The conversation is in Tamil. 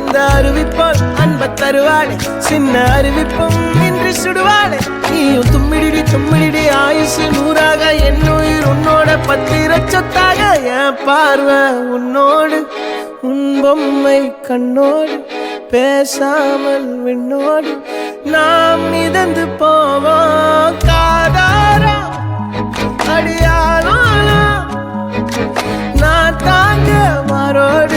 அந்த அறிவிப்போல் அன்ப தருவாளே சின்ன அறிவிப்பும் இன்று சுடுவாளே நீயும் தும்மிடி தும்மிடி ஆயுசு 100ஆக என் உயிர் உன்னோட பத்திர சொத்தாக என் பார்வை உன்னோடு உன் பொம்மை கண்ணோடு பேசாமல் விண்ணோடு நாம் மிதந்து போவோம் காதாரா அடியாளோ நான் தாங்க மாறோடு